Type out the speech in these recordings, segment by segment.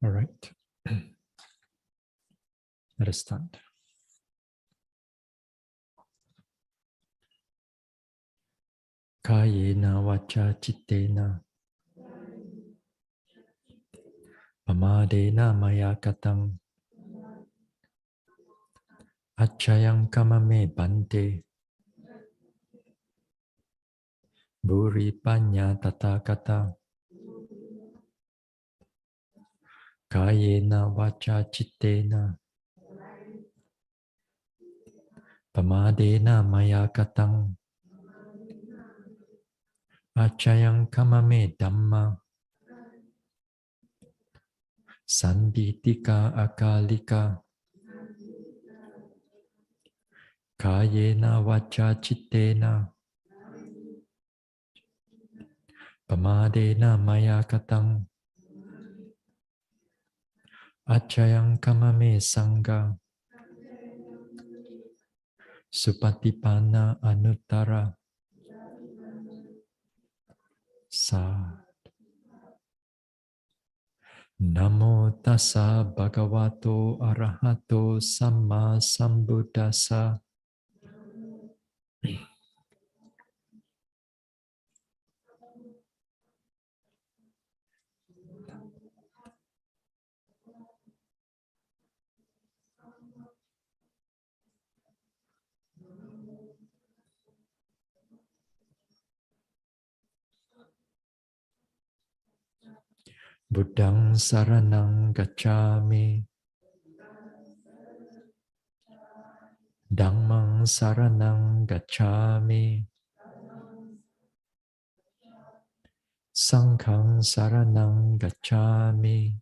All right. Let us start. Kayena vacha chittena pamadena maya katang achayam kamame bante buri panya tatakata kayena vacha chittena pamadena maya katang achayam kamame dhamma sanditika akalika kayena vacha chittena pamadena maya katang achayam kamame sangha supatipana anuttara sa. Namo tassa bhagavato arahato samma sambuddhassa. Buddhang saranang gacchami. Dhammang saranang gacchami. Sanghang saranang gacchami.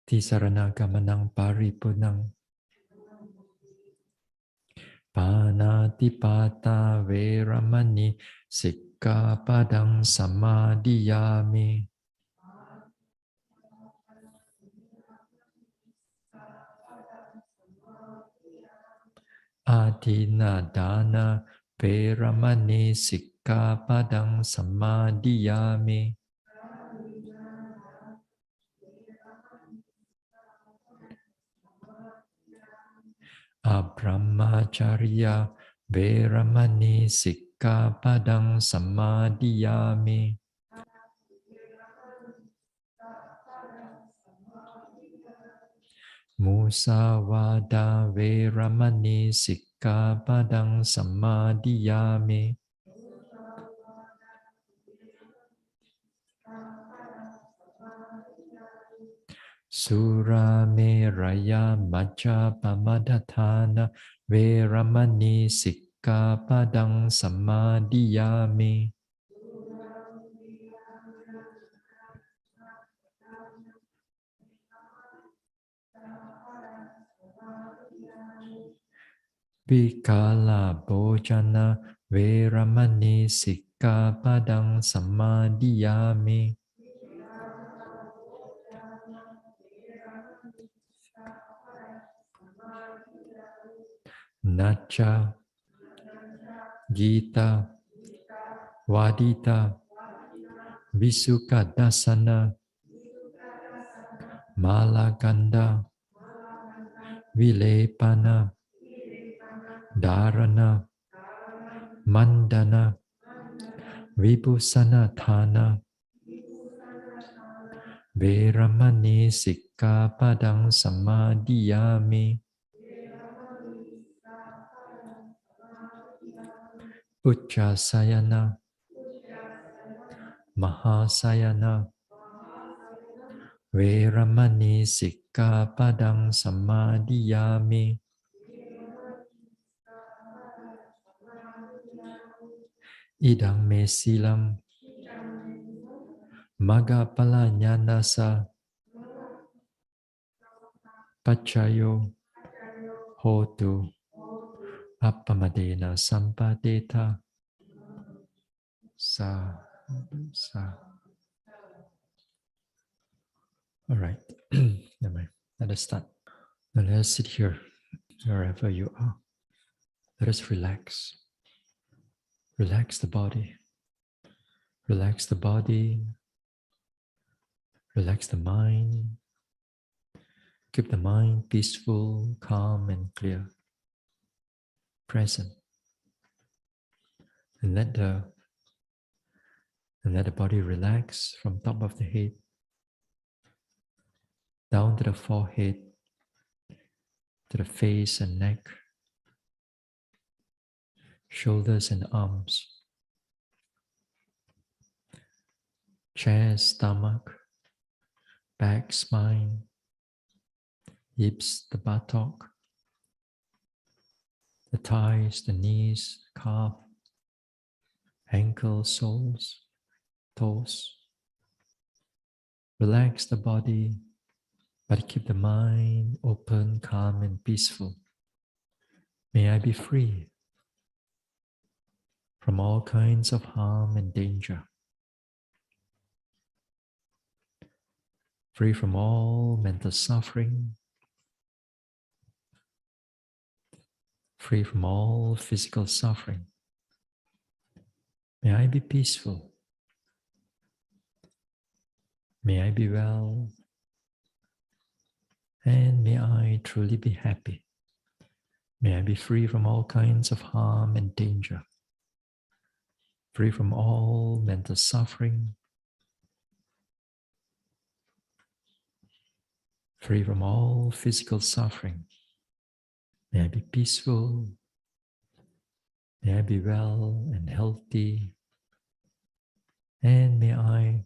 Tisaranagamanang paripunang panatipata veramani sikkhapadang samadhiyami. Adina dana veramani sikkhapadang samadhiyami. Abrahmacharya veramani sikkhapadang samadhiyami. Musavada veramani sikkhapadang samadhiyami. Surameraya majjapamadatthana veramani sikkhapadang samadhiyami. Vikala bhojana veramani sikkhapadang samadhiyami. Nacha Gita Vadita Visukadasana Malaganda Vilepana Dharana Mandana Vibhusanatthana Veramani sikkhapadang samadhiyami. Uchasayana Mahasayana Veramani sikkhapadang samadhiyami. Idang me silam Magga pala jnanasa pachayo hotu appamadena sampadeta sa sa. All right. Never mind. Let us start. Now let us sit here, wherever you are. Let us relax. Relax the body. Relax the body. Relax the mind. Keep the mind peaceful, calm, and clear. Present. And let the body relax from top of the head down to the forehead, to the face and neck, shoulders and arms, chest, stomach, back, spine, hips, the buttock, the thighs, the knees, calf, ankles, soles, toes. Relax the body, but keep the mind open, calm, and peaceful. May I be free from all kinds of harm and danger. Free from all mental suffering. Free from all physical suffering. May I be peaceful. May I be well. And may I truly be happy. May I be free from all kinds of harm and danger. Free from all mental suffering. Free from all physical suffering. May I be peaceful. May I be well and healthy. And may I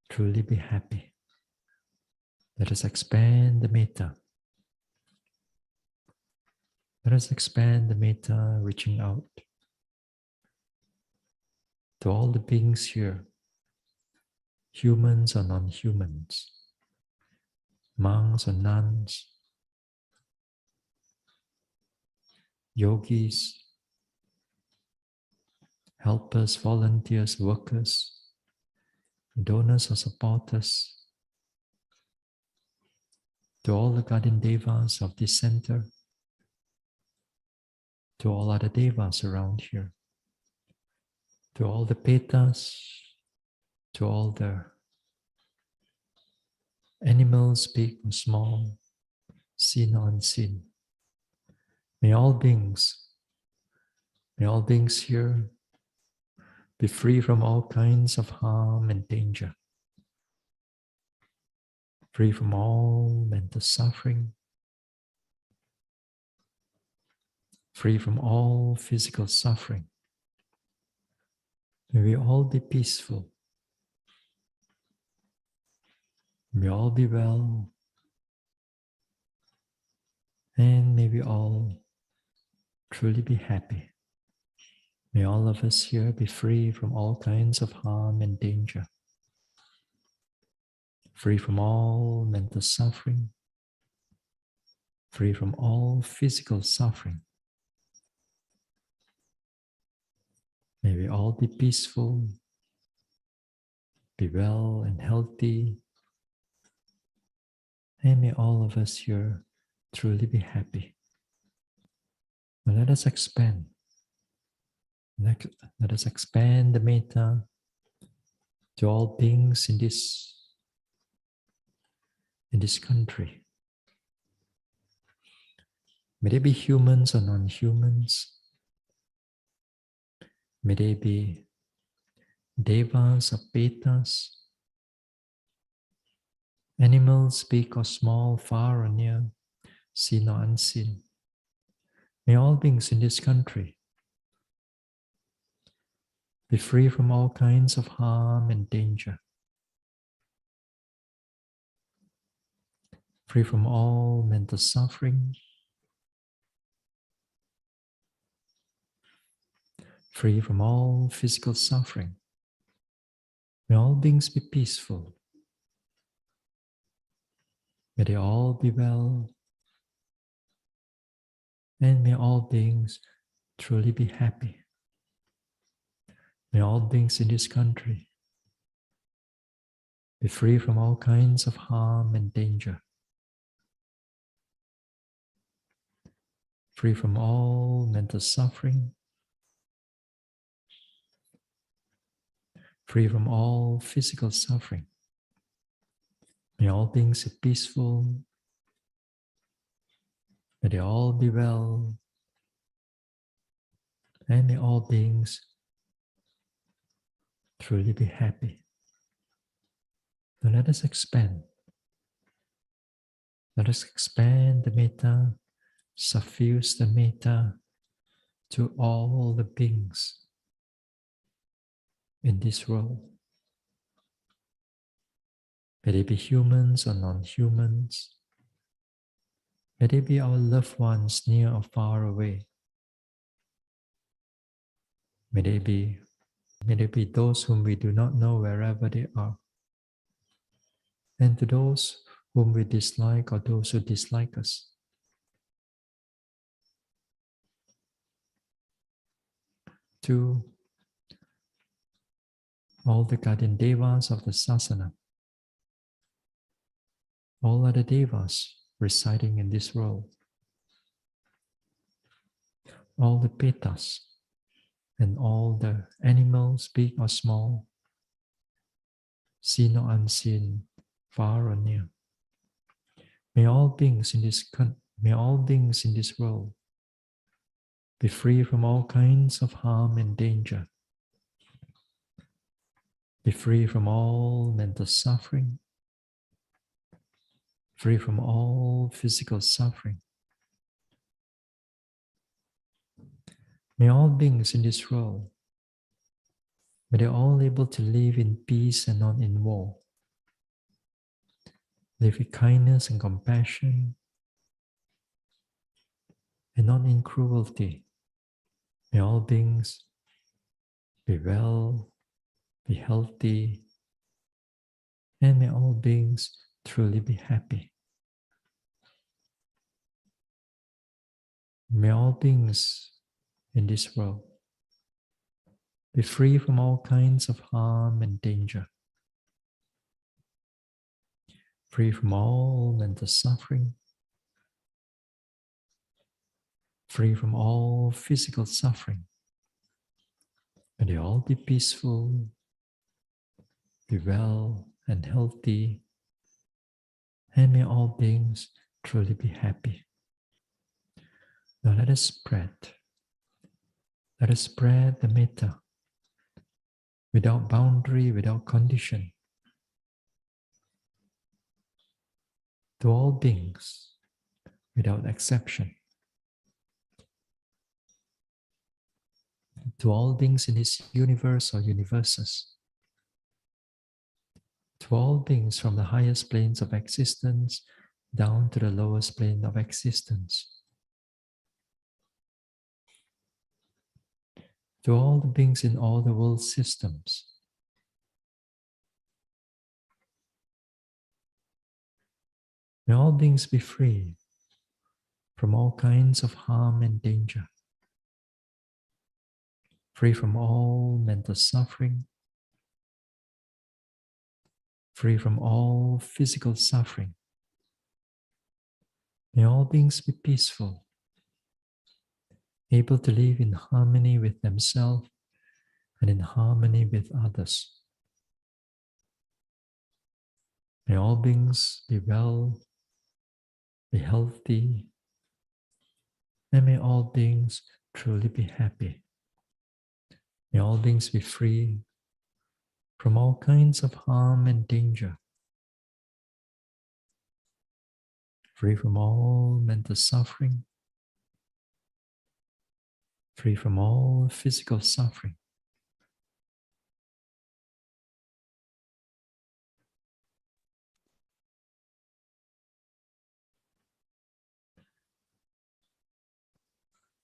truly be happy. Let us expand the metta. Let us expand the metta, reaching out to all the beings here, humans or non-humans, monks or nuns, yogis, helpers, volunteers, workers, donors or supporters, to all the guardian devas of this center, to all other devas around here, to all the petas, to all the animals, big and small, seen or unseen. May all beings here be free from all kinds of harm and danger, free from all mental suffering, free from all physical suffering. May we all be peaceful. May we all be well. And may we all truly be happy. May all of us here be free from all kinds of harm and danger, free from all mental suffering, free from all physical suffering. May we all be peaceful, be well and healthy, and may all of us here truly be happy. Now let us expand. Let us expand the metta to all beings in this country. May they be humans or non-humans. May they be devas or petas, animals big or small, far or near, seen or unseen. May all beings in this country be free from all kinds of harm and danger, free from all mental suffering, free from all physical suffering. May all beings be peaceful. May they all be well. And may all beings truly be happy. May all beings in this country be free from all kinds of harm and danger. Free from all mental suffering. Free from all physical suffering. May all beings be peaceful. May they all be well. And may all beings truly be happy. Now let us expand. Let us expand the metta, suffuse the metta to all the beings in this world. May they be humans or non-humans. May they be our loved ones near or far away. May they be those whom we do not know wherever they are. And to those whom we dislike or those who dislike us. To all the guardian devas of the sasana. All other devas residing in this world. All the petas and all the animals, big or small, seen or unseen, far or near. May all beings in this world be free from all kinds of harm and danger. Be free from all mental suffering. Free from all physical suffering. May all beings in this world, may they all able to live in peace and not in war. Live with kindness and compassion, and not in cruelty. May all beings be well, be healthy, and may all beings truly be happy. May all beings in this world be free from all kinds of harm and danger. Free from all mental suffering. Free from all physical suffering. May they all be peaceful, be well and healthy, and may all beings truly be happy. Now let us spread the metta without boundary, without condition, to all beings without exception, to all beings in this universe or universes, to all beings from the highest planes of existence down to the lowest plane of existence, to all the beings in all the world systems. May all beings be free from all kinds of harm and danger, free from all mental suffering, free from all physical suffering. May all beings be peaceful, able to live in harmony with themselves and in harmony with others. May all beings be well, be healthy, and may all beings truly be happy. May all beings be free from all kinds of harm and danger, free from all mental suffering, free from all physical suffering.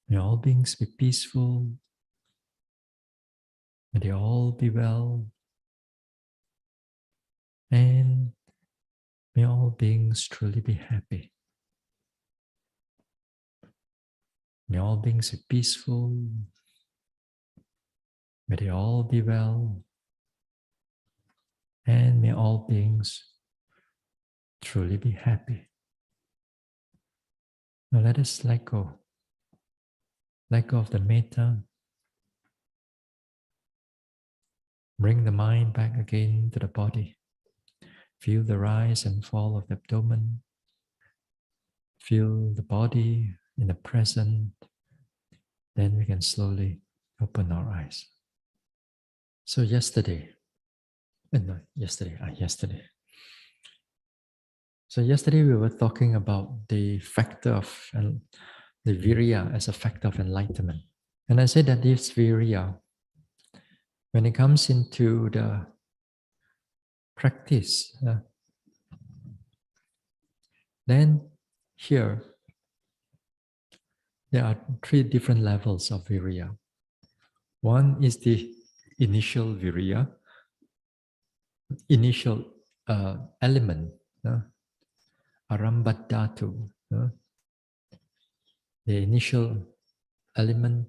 May all beings be peaceful. May they all be well. And may all beings truly be happy. May all beings be peaceful. May they all be well. And may all beings truly be happy. Now let us let go. Let go of the metta. Bring the mind back again to the body. Feel the rise and fall of the abdomen. Feel the body in the present. Then we can slowly open our eyes. So yesterday. So yesterday we were talking about the factor of the Viriya as a factor of enlightenment. And I said that this Viriya, when it comes into the practice, then here there are three different levels of Viriya. One is the initial Viriya, initial element, Arambadhatu, the initial element.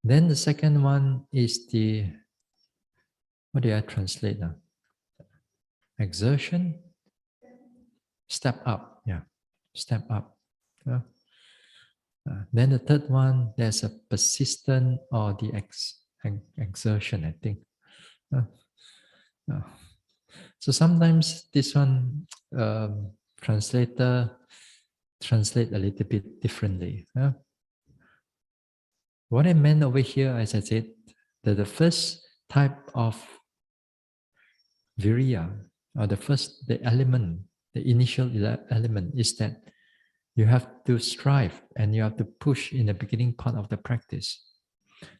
Then the second one is the, what do I translate now? Exertion, step up, step up. Then the third one, there's a persistent or the exertion, I think. So sometimes this one, translator translate a little bit differently. What I meant over here, as I said, that the first type of Viriya, or the element, the initial element is that you have to strive and you have to push in the beginning part of the practice.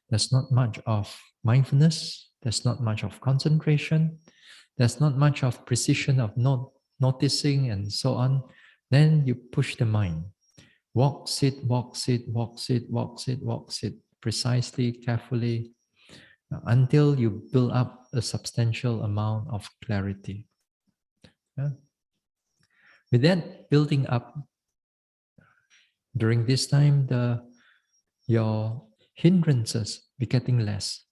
There's not much of mindfulness, there's not much of concentration, there's not much of precision of noticing and so on. Then you push the mind. Walk, sit, walk, sit, walk, sit, walk, sit, walk, sit, precisely, carefully, until you build up a substantial amount of clarity. With that building up, during this time, your hindrances be getting less.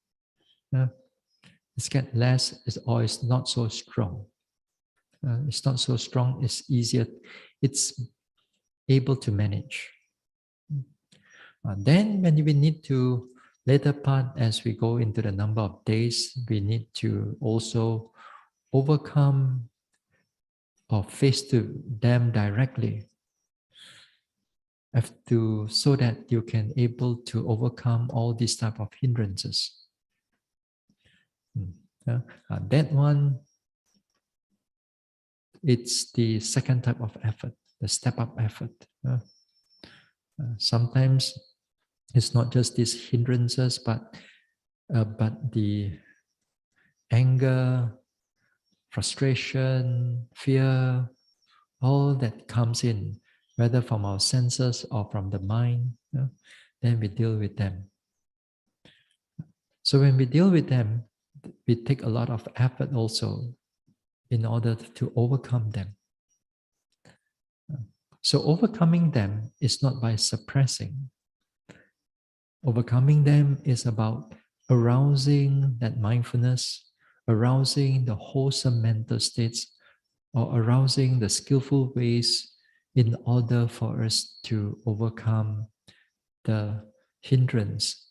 It's get less, or it's not so strong. It's not so strong, it's easier, it's able to manage. Then when we need to, later part, as we go into the number of days, we need to also overcome or face to them directly, so that you can able to overcome all these type of hindrances. That one, it's the second type of effort, the step up effort. Sometimes it's not just these hindrances, but the anger, frustration, fear, all that comes in, whether from our senses or from the mind, then we deal with them. So when we deal with them, we take a lot of effort also in order to overcome them. So overcoming them is not by suppressing. Overcoming them is about arousing that mindfulness, arousing the wholesome mental states, or arousing the skillful ways in order for us to overcome the hindrance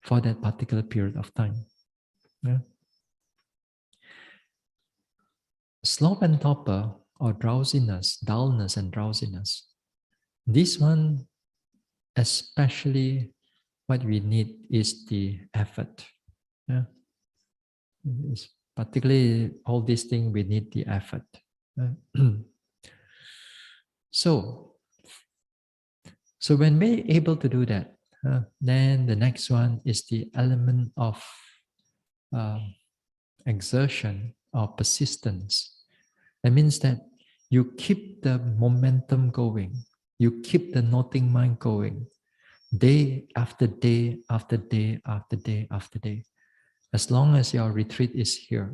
for that particular period of time. Sloth and torpor, or drowsiness, dullness and drowsiness. This one, especially what we need is the effort. Particularly all these things, we need the effort. So when we're able to do that, then the next one is the element of exertion or persistence. That means that you keep the momentum going. You keep the noting mind going, day after day after day after day after day. As long as your retreat is here,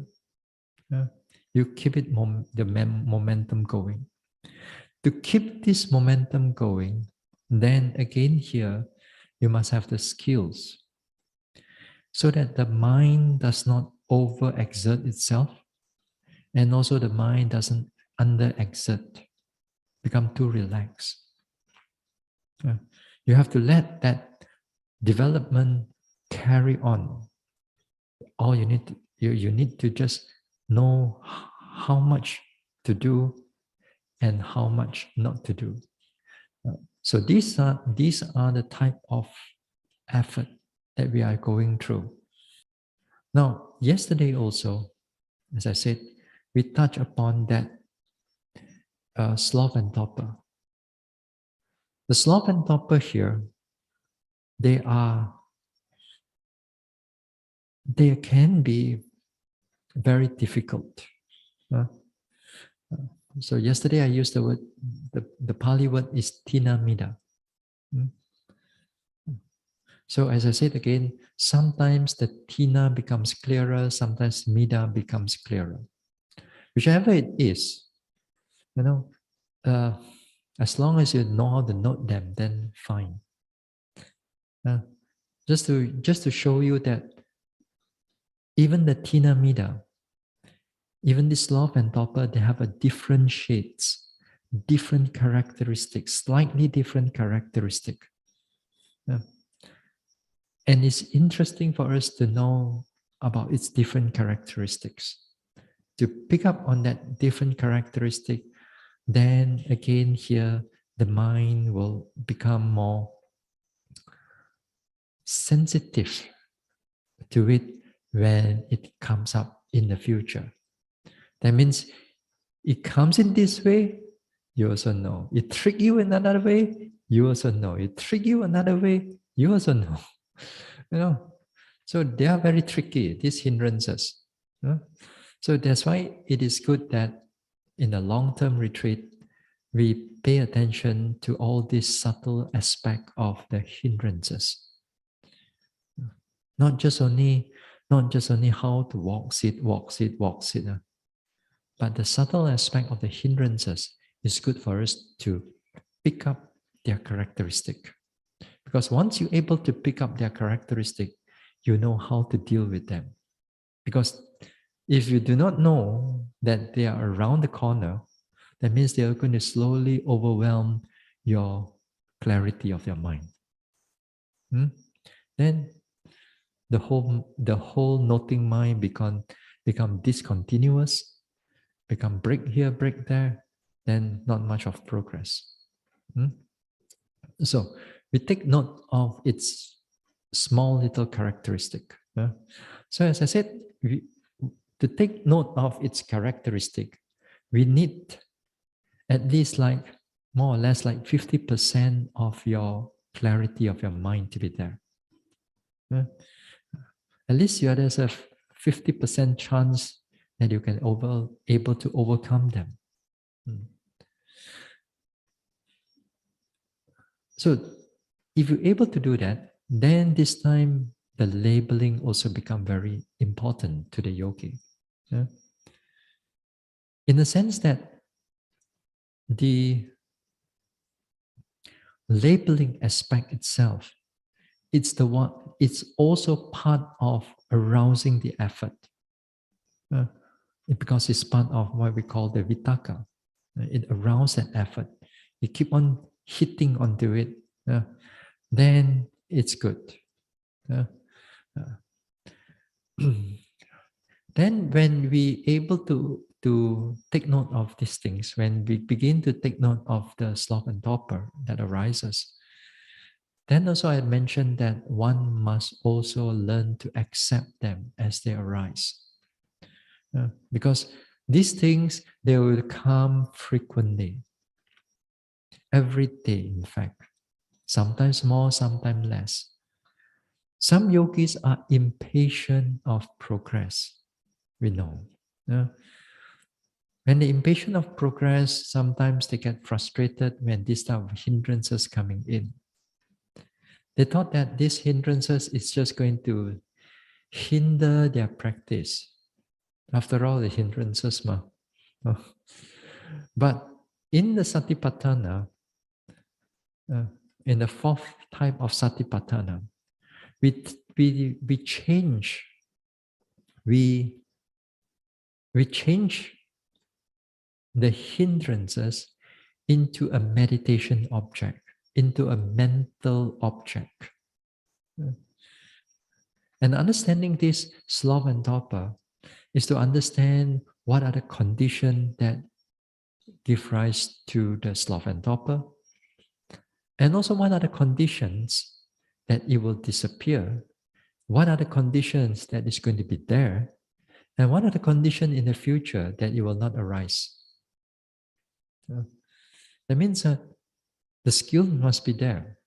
you keep it momentum going. To keep this momentum going, then again here, you must have the skills so that the mind does not overexert itself, and also the mind doesn't underexert, become too relaxed. You have to let that development carry on. All you need to, you need to just know how much to do and how much not to do. So these are the type of effort that we are going through. Now, yesterday also, as I said, we touched upon that sloth and torpor. The sloth and torpor here, they can be very difficult. So yesterday I used the word, the Pali word is tina mida. So as I said again, sometimes the tina becomes clearer, sometimes mida becomes clearer. Whichever it is, as long as you know how to note them, then fine. Just to show you that even the tina mida, even this sloth and torpor, they have a different shades, different characteristics, slightly different characteristic. And it's interesting for us to know about its different characteristics. To pick up on that different characteristic, then again here, the mind will become more sensitive to it when it comes up in the future. That means it comes in this way, you also know. It trick you in another way, you also know. It trick you another way, you also know. So they are very tricky, these hindrances. So that's why it is good that in a long-term retreat, we pay attention to all these subtle aspects of the hindrances. Not just only how to walk, sit, but the subtle aspect of the hindrances is good for us to pick up their characteristic. Because once you're able to pick up their characteristic, you know how to deal with them. Because if you do not know that they are around the corner, that means they are going to slowly overwhelm your clarity of your mind. Then the whole noting mind become discontinuous, become break here, break there, then not much of progress. So we take note of its small little characteristic. So as I said, to take note of its characteristic, we need at least like more or less like 50% of your clarity of your mind to be there. At least there's a 50% chance that you can able to overcome them. So if you're able to do that, then this time the labeling also become very important to the yogi. In the sense that the labeling aspect itself, it's also part of arousing the effort. Because it's part of what we call the vitaka. It arouses that effort. You keep on hitting onto it, then it's good. Then when we able to take note of these things, when we begin to take note of the sloth and torpor that arises, then also I mentioned that one must also learn to accept them as they arise. Because these things, they will come frequently. Every day, in fact. Sometimes more, sometimes less. Some yogis are impatient of progress. We know. When they're impatient of progress, sometimes they get frustrated when these type of hindrances coming in. They thought that these hindrances is just going to hinder their practice. After all, the hindrances, ma. Oh. But in the Satipatthana, uh, in the fourth type of Satipatthana, we change, we change the hindrances into a meditation object, into a mental object. And understanding this sloth and torpor is to understand what are the conditions that give rise to the sloth and torpor, and also what are the conditions that it will disappear, what are the conditions that is going to be there, and what are the conditions in the future that it will not arise. That means the skill must be there.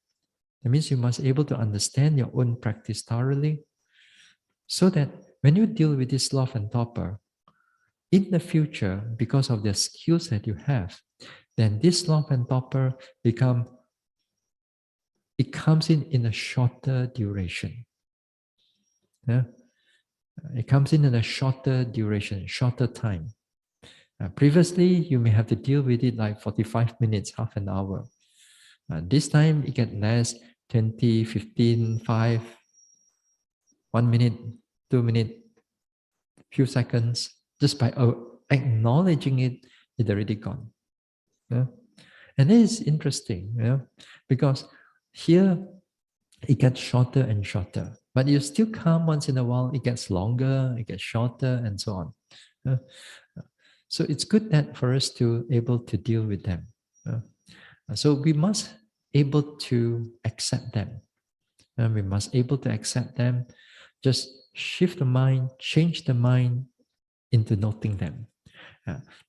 That means you must be able to understand your own practice thoroughly, so that when you deal with this sloth and torpor, in the future, because of the skills that you have, then this sloth and torpor comes in a shorter duration. Yeah? It comes in a shorter duration, shorter time. Previously, you may have to deal with it like 45 minutes, half an hour. This time, it gets less, 20, 15, 5, 1 minute, 2 minutes, few seconds. Just by acknowledging it, it's already gone. Yeah? And it is interesting, because here it gets shorter and shorter, but you still come once in a while, it gets longer, it gets shorter, and so on. So it's good that for us to able to deal with them. So we must able to accept them. And we must able to accept them, just shift the mind, change the mind into noting them.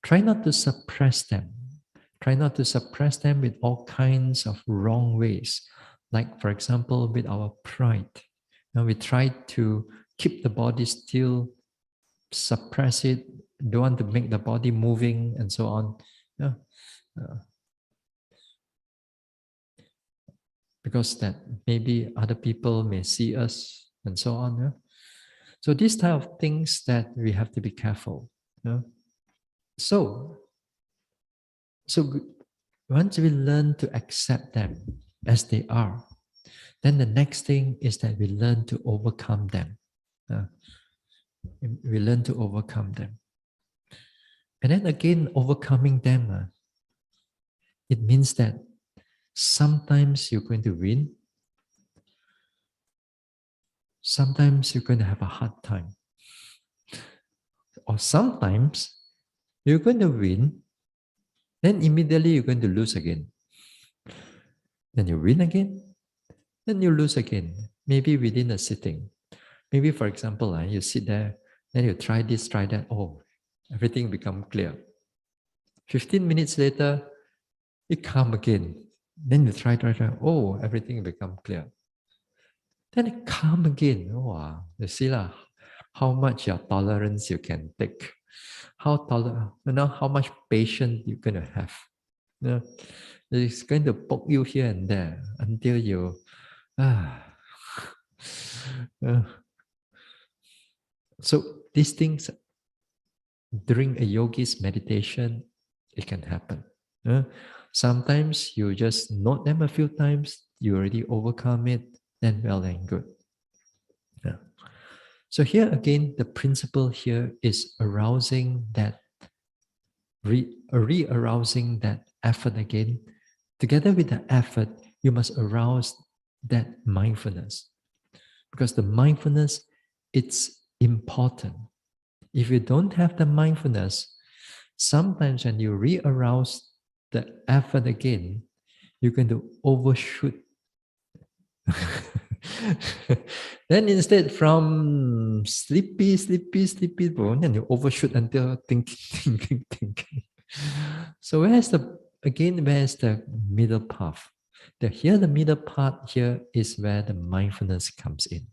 Try not to suppress them. Try not to suppress them with all kinds of wrong ways. Like, for example, with our pride. Now we try to keep the body still, suppress it, don't want to make the body moving, and so on. Because that maybe other people may see us, and so on. So these type of things that we have to be careful. So once we learn to accept them as they are, then the next thing is that we learn to overcome them. We learn to overcome them. And then again, overcoming them, it means that sometimes you're going to win, sometimes you're going to have a hard time. Or sometimes you're going to win, then immediately you're going to lose again. Then you win again, then you lose again, maybe within a sitting. Maybe, for example, you sit there, then you try this, try that, everything become clear. 15 minutes later, it come again. Then you try, everything become clear. Then it come again. You see how much your tolerance you can take. How much patience you're going to have. It's going to poke you here and there until you so these things during a yogi's meditation, it can happen. Sometimes you just note them a few times, you already overcome it, then well and good. So here again, the principle here is arousing that, re-arousing that effort again. Together with the effort, you must arouse that mindfulness. Because the mindfulness, it's important. If you don't have the mindfulness, sometimes when you re-arouse the effort again, you're going to overshoot. Then instead from sleepy, then you overshoot until thinking. So where's the middle path? The middle part here is where the mindfulness comes in.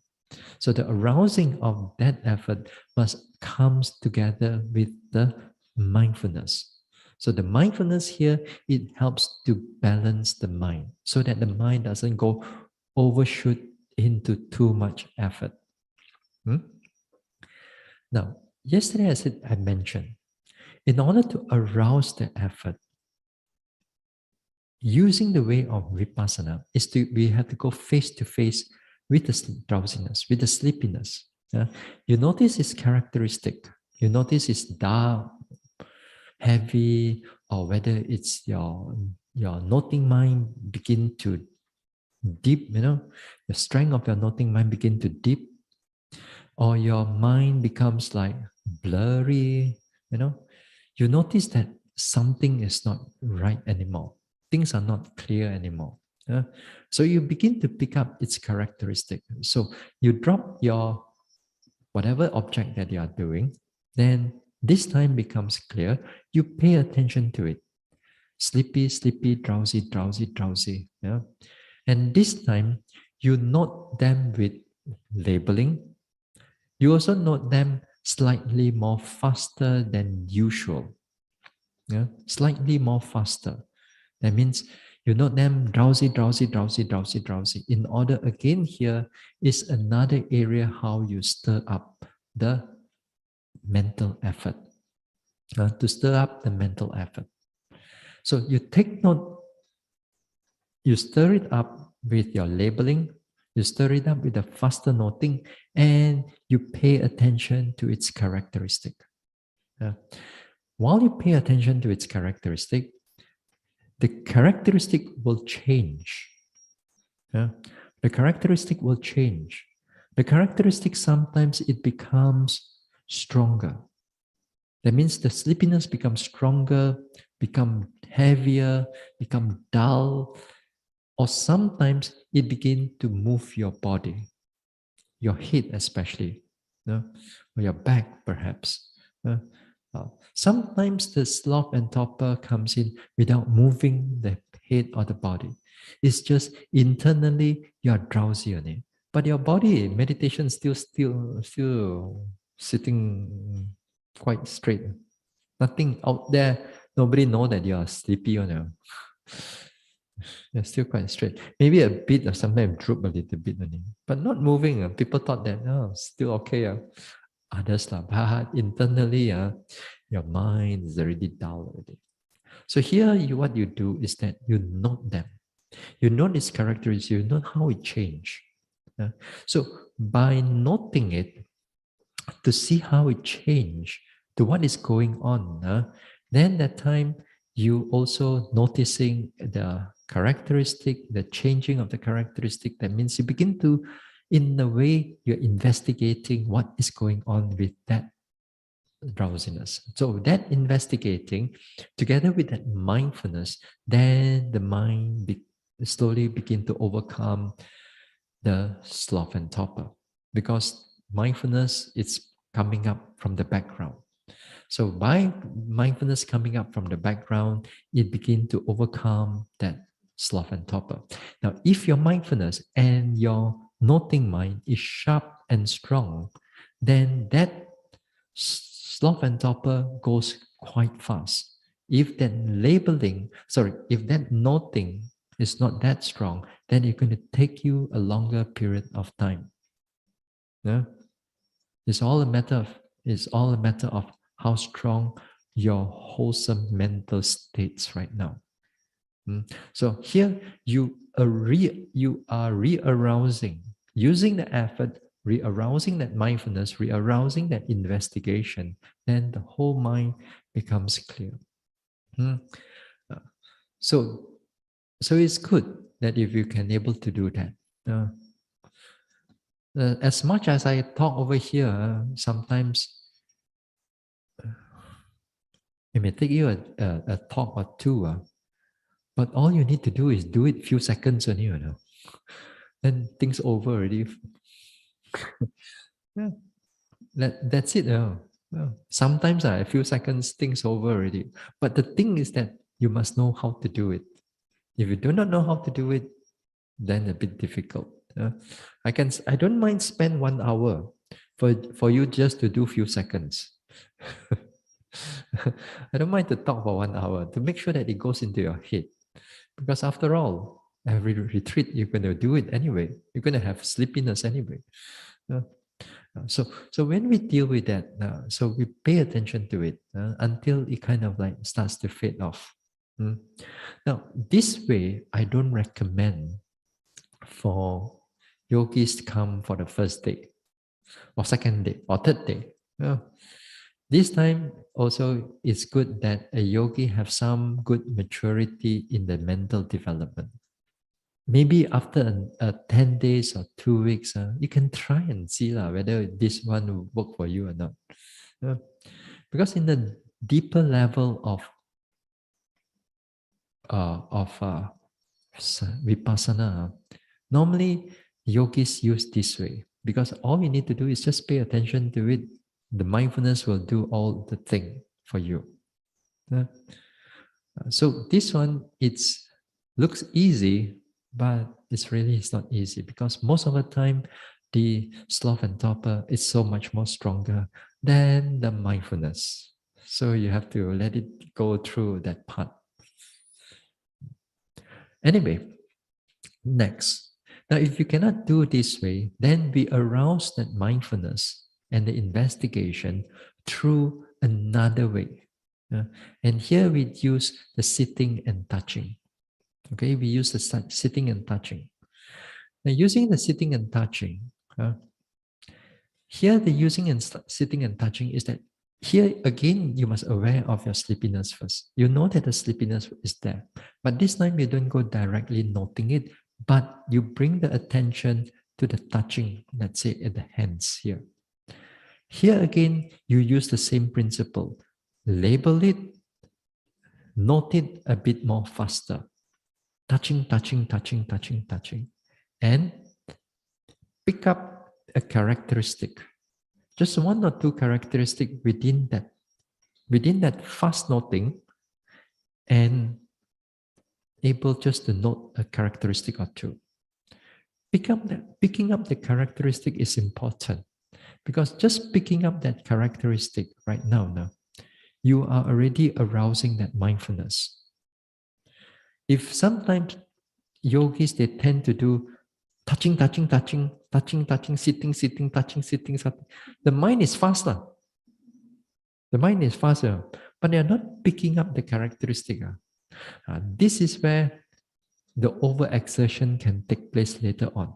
So the arousing of that effort must comes together with the mindfulness. So the mindfulness here, it helps to balance the mind so that the mind doesn't go overshoot into too much effort. Now, yesterday I mentioned, in order to arouse the effort, using the way of vipassana is we have to go face to face with the drowsiness, with the sleepiness. You notice its characteristic. You notice it's dark, heavy, or whether it's your noting mind begin to dip, the strength of your noting mind begin to dip, or your mind becomes like blurry, you notice that something is not right anymore. Things are not clear anymore. So you begin to pick up its characteristic. So you drop your whatever object that you are doing, then this time becomes clear. You pay attention to it. Sleepy, sleepy, drowsy, drowsy, drowsy. Yeah. And this time you note them with labeling. You also note them slightly more faster than usual. Yeah, slightly more faster. That means you note them drowsy, drowsy, drowsy, drowsy, drowsy. In order, again, here is another area how you stir up the mental effort. To stir up the mental effort. So you take note, you stir it up with your labeling, you stir it up with a faster noting, and you pay attention to its characteristic. While you pay attention to its characteristic, the characteristic will change. The characteristic will change. The characteristic sometimes it becomes stronger. That means the sleepiness becomes stronger, become heavier, become dull, or sometimes it begins to move your body, your head especially, or your back perhaps. Sometimes the sloth and torpor comes in without moving the head or the body. It's just internally you are drowsy on it, but your body meditation still sitting quite straight. Nothing out there. Nobody know that you are sleepy on it. You're still quite straight. Maybe a bit or sometimes droop a little bit only, but not moving. People thought that still okay. Others lah, but internally, your mind is already dull already. So here, what you do is that you note them. You note its characteristics. You note how it changed. So by noting it, to see how it changed, to what is going on, then that time you also noticing the characteristic, the changing of the characteristic. That means you begin to, in a way, you're investigating what is going on with that drowsiness. So that investigating, together with that mindfulness, then the mind slowly begin to overcome the sloth and torpor, because mindfulness is coming up from the background. So by mindfulness coming up from the background, it begin to overcome that sloth and torpor. Now, if your mindfulness and your noting mind is sharp and strong, then that sloth and torpor goes quite fast. If that if that noting is not that strong, then it's going to take you a longer period of time. Yeah? It's all a matter of how strong your wholesome mental states right now. So here you are re-arousing, using the effort, re-arousing that mindfulness, re-arousing that investigation, then the whole mind becomes clear. So it's good that if you can able to do that. As much as I talk over here, sometimes it may take you a talk or two, but all you need to do is do it few seconds only, then things over already. Yeah, that's it. Well, sometimes a few seconds, things over already. But the thing is that you must know how to do it. If you do not know how to do it, then a bit difficult. I don't mind spend 1 hour for you just to do few seconds. I don't mind to talk for 1 hour to make sure that it goes into your head. Because after all, every retreat, you're going to do it anyway. You're going to have sleepiness anyway. So when we deal with that, so we pay attention to it until it kind of like starts to fade off. Mm. Now, this way, I don't recommend for yogis to come for the first day or second day or third day. Uh, this time also it's good that a yogi have some good maturity in the mental development. Maybe after 10 days or 2 weeks, you can try and see whether this one will work for you or not. Uh, because in the deeper level of vipassana, normally yogis use this way because all you need to do is just pay attention to it. The mindfulness will do all the thing for you. Uh, so this one, it's looks easy, but it's not easy because most of the time, the sloth and torpor is so much more stronger than the mindfulness. So you have to let it go through that part. Anyway, next. Now, if you cannot do this way, then we arouse that mindfulness and the investigation through another way. And here we use the sitting and touching. Okay, we use the sitting and touching. Now, using the sitting and touching, here the using and sitting and touching is that here again you must aware of your sleepiness first. You know that the sleepiness is there, but this time you don't go directly noting it, but you bring the attention to the touching, let's say at the hands here. Here again, you use the same principle. Label it, note it a bit more faster. Touching, touching, touching, touching, touching. And pick up a characteristic. Just one or two characteristics within that fast noting, and able just to note a characteristic or two. Picking up the characteristic is important because just picking up that characteristic right now, you are already arousing that mindfulness. If sometimes yogis, they tend to do touching, touching, touching, touching, touching, sitting, sitting, touching, sitting, sitting. The mind is faster. The mind is faster, but they are not picking up the characteristic. This is where the overexertion can take place later on.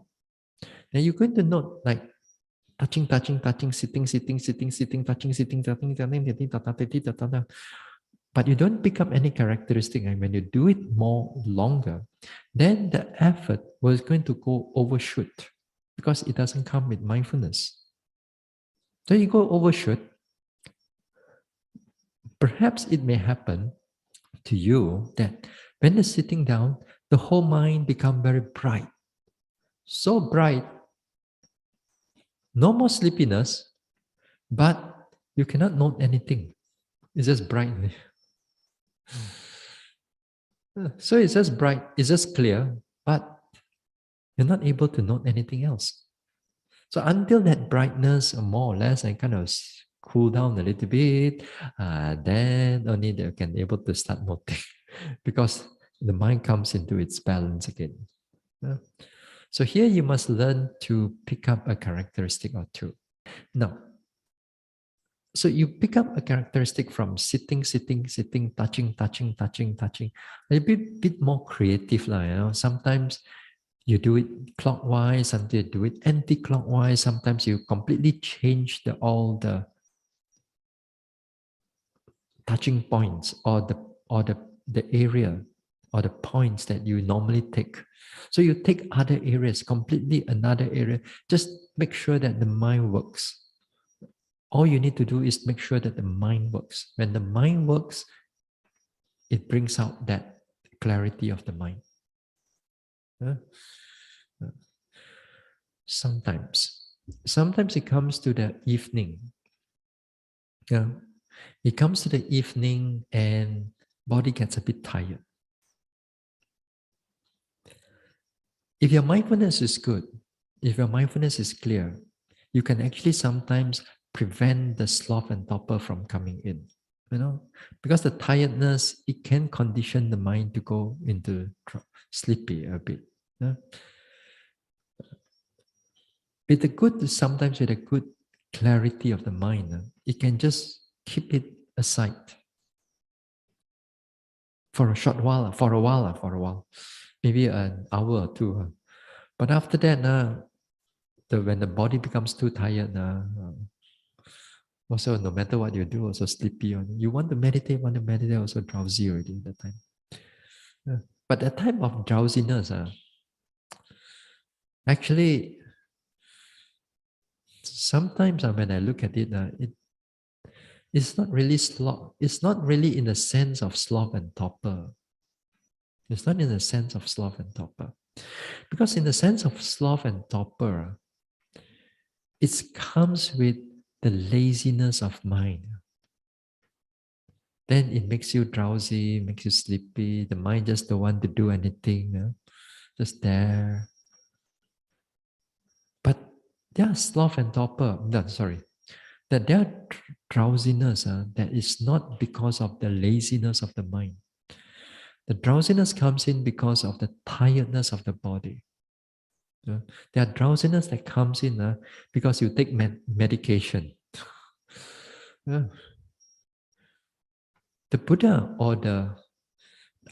Now you're going to note like touching, touching, touching, sitting, sitting, sitting, sitting, touching, sitting, touching, touching, but you don't pick up any characteristic. And when you do it more longer, then the effort was going to go overshoot because it doesn't come with mindfulness. So you go overshoot. Perhaps it may happen to you that when you're sitting down, the whole mind become very bright. So bright, no more sleepiness, but you cannot note anything. It's just bright. So it's just bright, it's just clear, but you're not able to note anything else. So until that brightness, more or less, and kind of cool down a little bit, then only they can able to start noting because the mind comes into its balance again. So here you must learn to pick up a characteristic or two. Now, so you pick up a characteristic from sitting, sitting, sitting, touching, touching, touching, touching. A bit more creative, Sometimes you do it clockwise, sometimes you do it anti-clockwise. Sometimes you completely change all the touching points or the area or the points that you normally take. So you take other areas, completely another area. Just make sure that the mind works. All you need to do is make sure that the mind works. When the mind works, it brings out that clarity of the mind. Sometimes it comes to the evening. It comes to the evening and body gets a bit tired. If your mindfulness is good, if your mindfulness is clear, you can actually sometimes prevent the sloth and torpor from coming in. Because the tiredness, it can condition the mind to go into sleepy a bit. With a good, sometimes with a good clarity of the mind, it can just keep it aside for a short while, for a while, maybe an hour or two. But after that, when the body becomes too tired, also no matter what you do, also sleepy. You want to meditate, also drowsy already at that time. Yeah. But that type of drowsiness, actually, sometimes when I look at it, it's not really sloth. It's not really in the sense of sloth and torpor. It's not in the sense of sloth and torpor. Because in the sense of sloth and torpor, it comes with the laziness of mind. Then it makes you drowsy, makes you sleepy. The mind just don't want to do anything, just there. But their sloth and torpor, no, sorry, that their drowsiness, that is not because of the laziness of the mind. The drowsiness comes in because of the tiredness of the body. There are drowsiness that comes in because you take medication. Yeah. The Buddha or the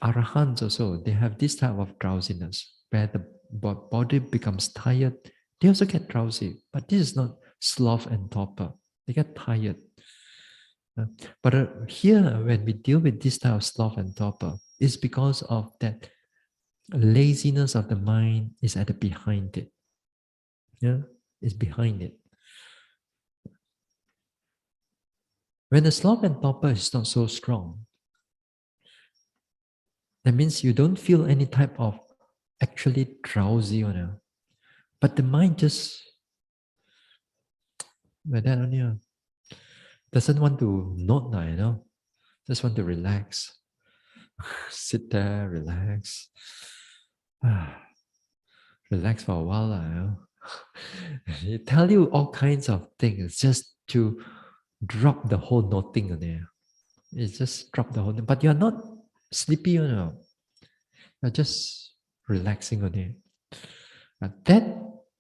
Arahants also, they have this type of drowsiness where the body becomes tired. They also get drowsy, but this is not sloth and torpor. They get tired. But here, when we deal with this type of sloth and torpor, it's because of that laziness of the mind is at the behind it. Yeah, it's behind it. When the sloth and torpor is not so strong, that means you don't feel any type of actually drowsy but the mind just like that only doesn't want to note just want to relax, sit there, relax, relax for a while It tell you all kinds of things just to drop the whole noting on there. It's just drop the whole thing, but you're not sleepy, you're just relaxing on it. That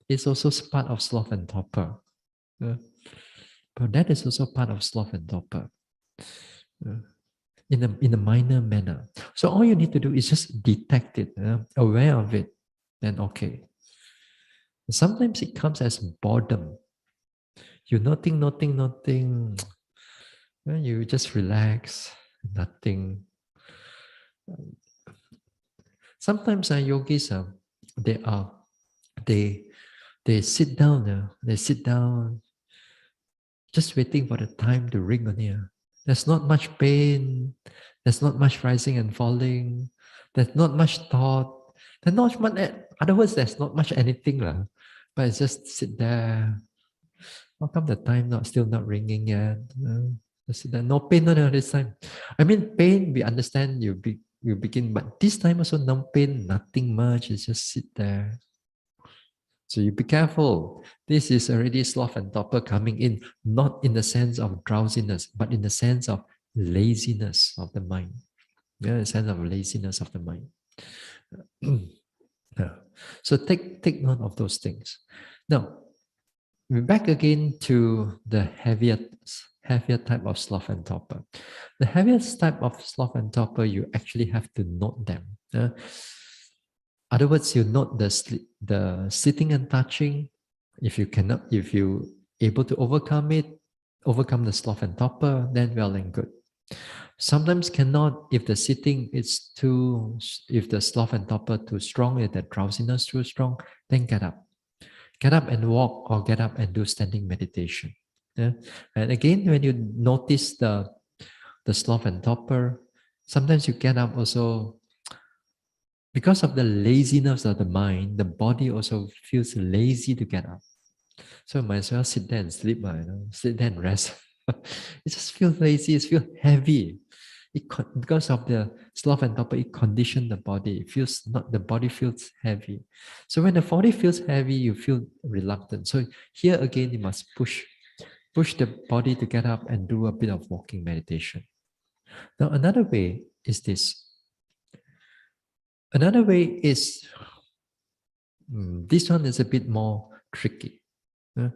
is also part of sloth and torpor. But that is also part of sloth and torpor. In a minor manner. So all you need to do is just detect it, aware of it, then okay. Sometimes it comes as boredom. You nothing, you just relax, nothing. Sometimes yogis, they are they they sit down, just waiting for the time to ring on here. There's not much pain. There's not much rising and falling. There's not much thought. There's not much. Other words, there's not much anything, but it's just sit there. How come the time still not ringing yet? Just sit there. No pain, no, this time. I mean, pain we understand. You begin, but this time also no pain, nothing much. It's just sit there. So you be careful. This is already sloth and torpor coming in, not in the sense of drowsiness, but in the sense of laziness of the mind. Yeah, the sense of laziness of the mind. Yeah. So take note of those things. Now, we're back again to the heavier type of sloth and torpor. The heaviest type of sloth and torpor, you actually have to note them. Other words, you note the sitting and touching. If you able to overcome the sloth and torpor, then well and good. Sometimes cannot if the sitting is too, if the sloth and torpor too strong, if the drowsiness too strong, then get up. Get up and walk or get up and do standing meditation. Yeah? And again, when you notice the sloth and torpor, sometimes you get up also because of the laziness of the mind, the body also feels lazy to get up. So might as well sit there and sleep, sit there and rest. It just feels lazy, it feels heavy. Because of the sloth and torpor, it conditions the body. It feels not the body feels heavy. So when the body feels heavy, you feel reluctant. So here again, you must push the body to get up and do a bit of walking meditation. Now another way is this. Another way is this one is a bit more tricky. Uh,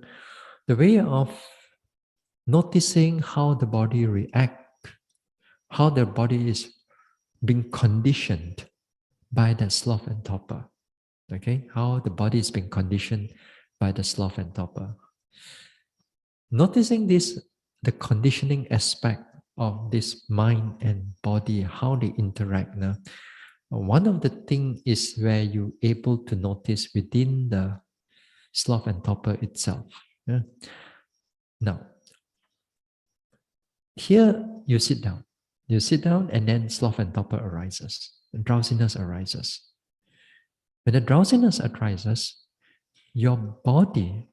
the way of noticing how the body react, how the body is being conditioned by that sloth and torpor. Okay, how the body is being conditioned by the sloth and torpor. Noticing this, the conditioning aspect of this mind and body, how they interact now. One of the things is where you're able to notice within the sloth and torpor itself. Yeah? Now, here you sit down. You sit down and then sloth and torpor arises. And drowsiness arises. When the drowsiness arises, your body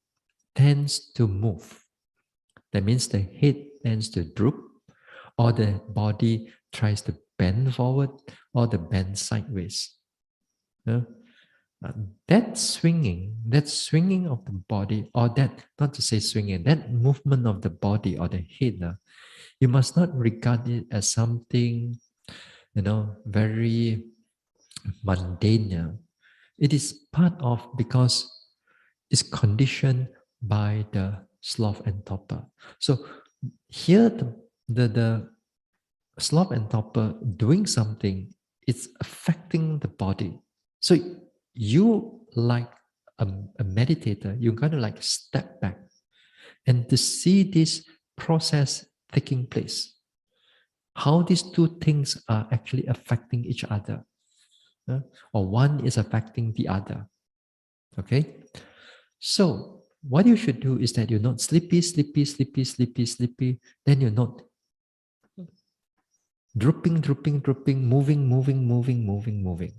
tends to move. That means the head tends to droop, or the body tries to bend forward, or the bend sideways. Yeah? That swinging of the body, or that, not to say swinging, that movement of the body or the head, you must not regard it as something, very mundane. It is part of, because it's conditioned by the sloth and torpor. So here the sloth and torpor doing something, it's affecting the body. So you, like a meditator, you're going to like step back and to see this process taking place. How these two things are actually affecting each other, or one is affecting the other. Okay? So what you should do is that you're not sleepy, sleepy, sleepy, sleepy, sleepy. Then you're not drooping, drooping, drooping, moving, moving, moving, moving, moving.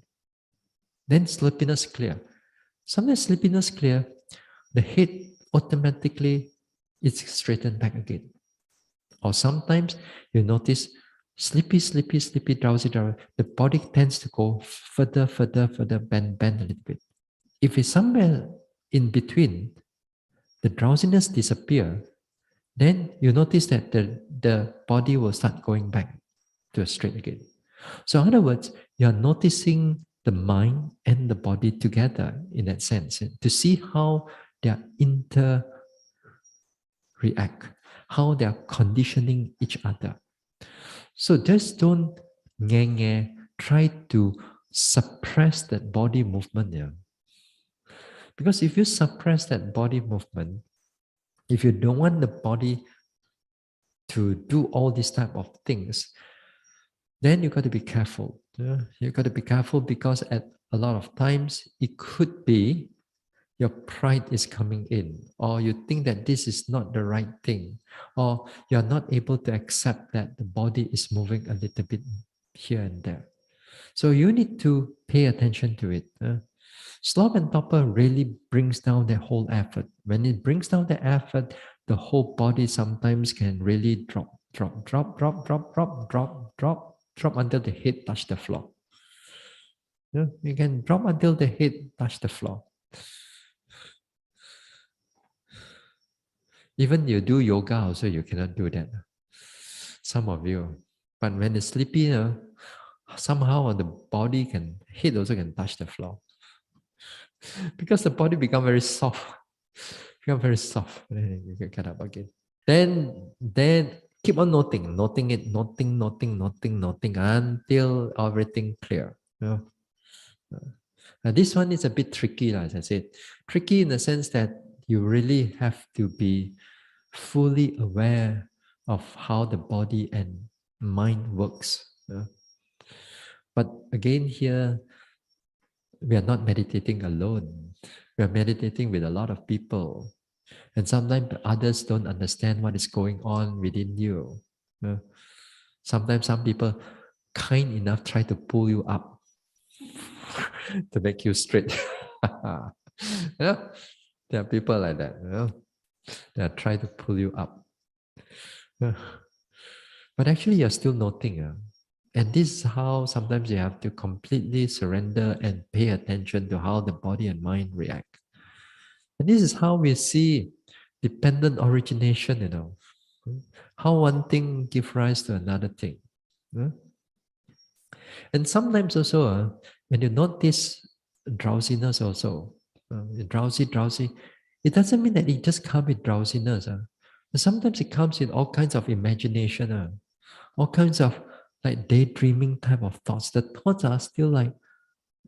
Then sleepiness clear. Sometimes sleepiness clear, the head automatically is straightened back again. Or sometimes you notice sleepy, sleepy, sleepy, drowsy, drowsy. The body tends to go further, further, further, bend a little bit. If it's somewhere in between, the drowsiness disappear, then you notice that the body will start going back to a straight again. So in other words, you are noticing the mind and the body together in that sense, to see how they are react, how they are conditioning each other. So just don't try to suppress that body movement. Yeah. Because if you suppress that body movement, if you don't want the body to do all these type of things, then you got to be careful. Yeah? You got to be careful, because at a lot of times it could be your pride is coming in, or you think that this is not the right thing, or you're not able to accept that the body is moving a little bit here and there. So you need to pay attention to it. Sloth and torpor really brings down the whole effort. When it brings down the effort, the whole body sometimes can really drop, drop, drop, drop, drop, drop, drop, drop, drop until the head touch the floor. Yeah, you can drop until the head touch the floor. Even you do yoga also, you cannot do that. Some of you. But when it's sleepy, somehow the body head also can touch the floor. Because the body become very soft. Become very soft. Then you can get up again. Then keep on noting it, noting until everything clear. This one is a bit tricky, as I said. Tricky in the sense that you really have to be fully aware of how the body and mind works. But again, here we are not meditating alone. We are meditating with a lot of people. And sometimes others don't understand what is going on within you. Sometimes some people kind enough try to pull you up to make you straight. Yeah, there are people like that. They are trying to pull you up. But actually, you're still noting. And this is how sometimes you have to completely surrender and pay attention to how the body and mind react. And this is how we see dependent origination, how one thing gives rise to another thing. And sometimes also, when you notice drowsiness also, drowsy, It doesn't mean that it just comes with drowsiness. But sometimes it comes with all kinds of imagination, all kinds of like daydreaming type of thoughts. The thoughts are still like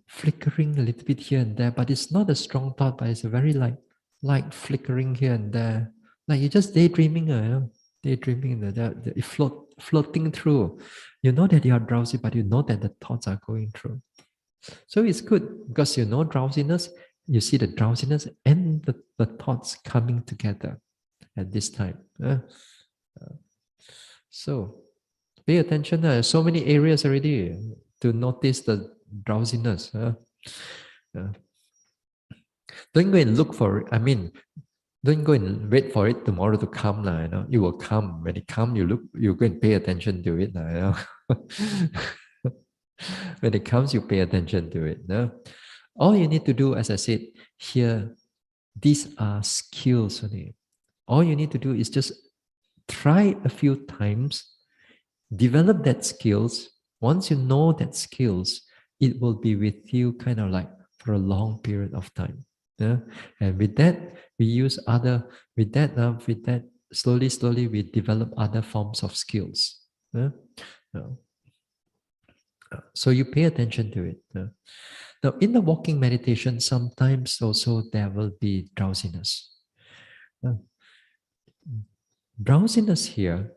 flickering a little bit here and there, but it's not a strong thought, but it's a very light flickering here and there. Like you're just daydreaming, daydreaming, floating through. You know that you are drowsy, but you know that the thoughts are going through. So it's good because you know drowsiness, you see the drowsiness and the thoughts coming together at this time. So pay attention. So many areas already to notice the drowsiness. Uh, don't go and look for it. I mean, don't go and wait for it tomorrow to come. It will come. When it comes, you go and pay attention to it. When it comes, you pay attention to it. All you need to do, as I said, here, these are skills only. All you need to do is just try a few times, develop that skills. Once you know that skills, it will be with you kind of like for a long period of time. And with that, we use with that, slowly, we develop other forms of skills. Uh, so you pay attention to it. Now, in the walking meditation, sometimes also there will be drowsiness. Uh, Drowsiness here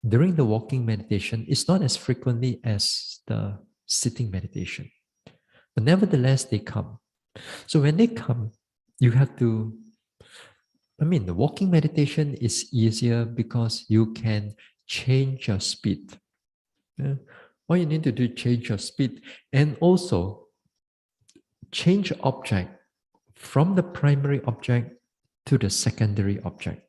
during the walking meditation is not as frequently as the sitting meditation, but nevertheless, they come. So when they come, you have to. The walking meditation is easier because you can change your speed. Yeah? All you need to do is change your speed and also change object from the primary object to the secondary object.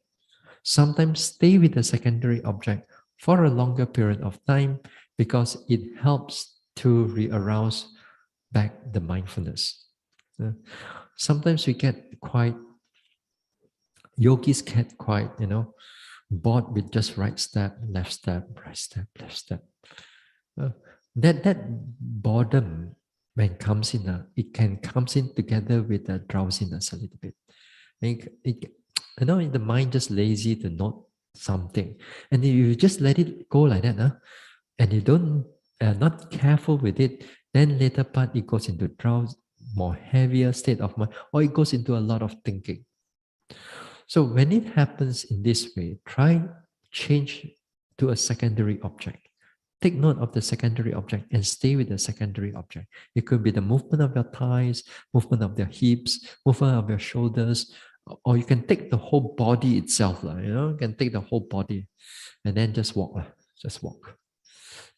Sometimes stay with the secondary object for a longer period of time because it helps to re-arouse back the mindfulness. Sometimes we get yogis get quite, bored with just right step, left step, right step, left step. That boredom when comes in, it can comes in together with the drowsiness a little bit. The mind just lazy to note something, and if you just let it go like that, and you don't not careful with it, then later part it goes into drowse, more heavier state of mind, or it goes into a lot of thinking. So when it happens in this way, try change to a secondary object. Take note of the secondary object and stay with the secondary object. It could be the movement of your thighs, movement of your hips, movement of your shoulders, or you can take the whole body itself. You can take the whole body and then just walk. Just walk.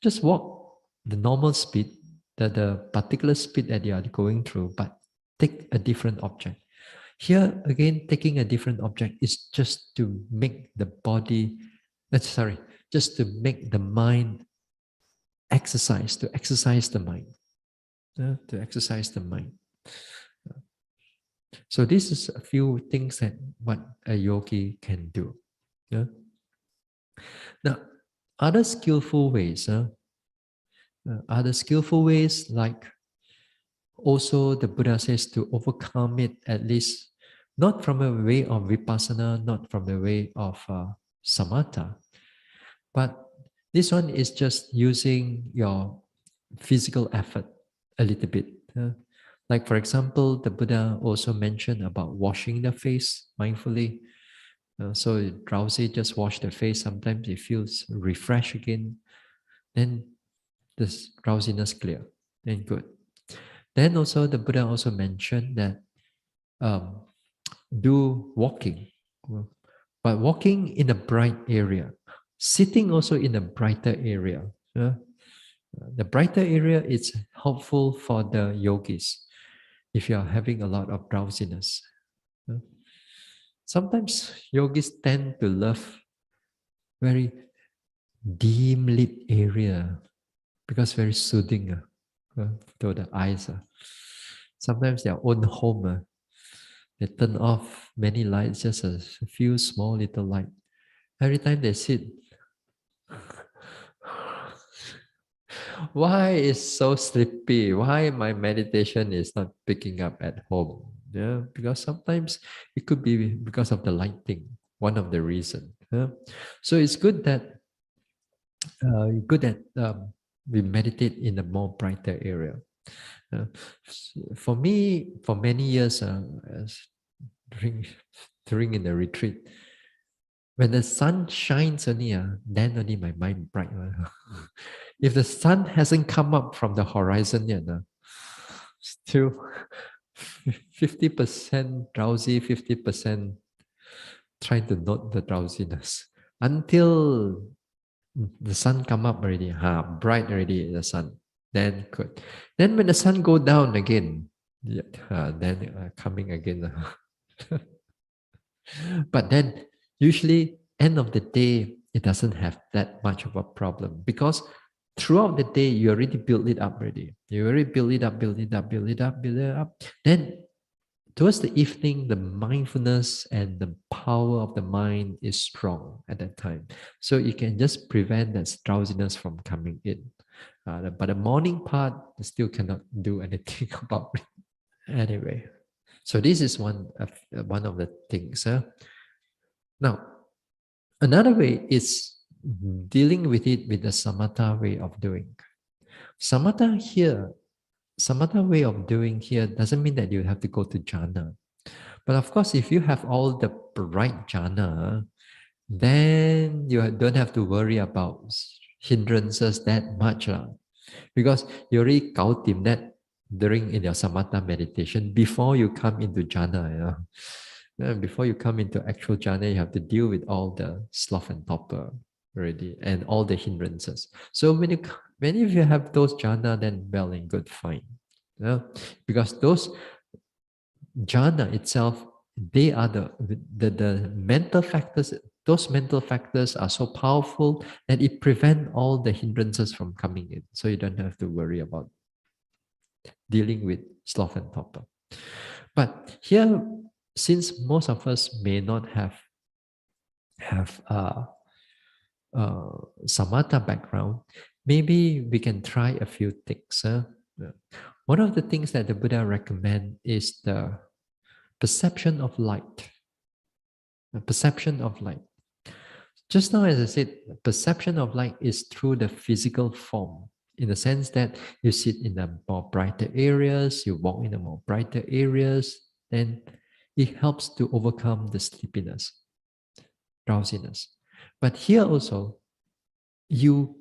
Just walk the normal speed, the particular speed that you are going through, but take a different object. Here again, taking a different object is just to make the body, just to make the mind exercise, to exercise the mind. To exercise the mind. So this is a few things that what a yogi can do. Now, other skillful ways, like also the Buddha says to overcome it at least not from a way of vipassana, not from the way of samatha, but this one is just using your physical effort a little bit. Like for example, the Buddha also mentioned about washing the face mindfully. So drowsy, just wash the face. Sometimes it feels refreshed again. Then this drowsiness clear. Then good. Then also the Buddha also mentioned that do walking, but walking in a bright area, sitting also in a brighter area. The brighter area is helpful for the yogis if you are having a lot of drowsiness. Sometimes yogis tend to love very dim lit area because very soothing to the eyes. Sometimes their own home, they turn off many lights, just a few small little light. Every time they sit, why is so sleepy? Why my meditation is not picking up at home? Yeah, because sometimes it could be because of the lighting, one of the reason. Yeah? So it's good that we meditate in a more brighter area. Uh, for me, for many years, during during in the retreat, when the sun shines only, then only my mind bright. If the sun hasn't come up from the horizon yet, still 50% drowsy, 50% trying to note the drowsiness until the sun come up already, bright already the sun. Then good. Then when the sun go down again, yeah, then coming again. But then usually end of the day, it doesn't have that much of a problem because throughout the day you already build it up already. You already build it up, build it up, build it up, build it up. Then towards the evening, the mindfulness and the power of the mind is strong at that time. So you can just prevent that drowsiness from coming in. But the morning part, you still cannot do anything about it. Anyway, so this is one of the things. Now, another way is dealing with it with the samatha way of doing. Samatha here, samatha way of doing here doesn't mean that you have to go to jhana. But of course, if you have all the right jhana, then you don't have to worry about hindrances that much. Because you already gautim that during in your samatha meditation before you come into jhana. Before you come into actual jhana, you have to deal with all the slough and torpor already and all the hindrances. So when if you have those jhana, then well and good, fine. Because those jhana itself, they are the mental factors. Those mental factors are so powerful that it prevent all the hindrances from coming in. So you don't have to worry about dealing with sloth and torpor. But here, since most of us may not have samatha background, maybe we can try a few things. One of the things that the Buddha recommend is the perception of light. The perception of light. Just now, as I said, perception of light is through the physical form, in the sense that you sit in the more brighter areas, you walk in the more brighter areas, then it helps to overcome the sleepiness, drowsiness. But here also, you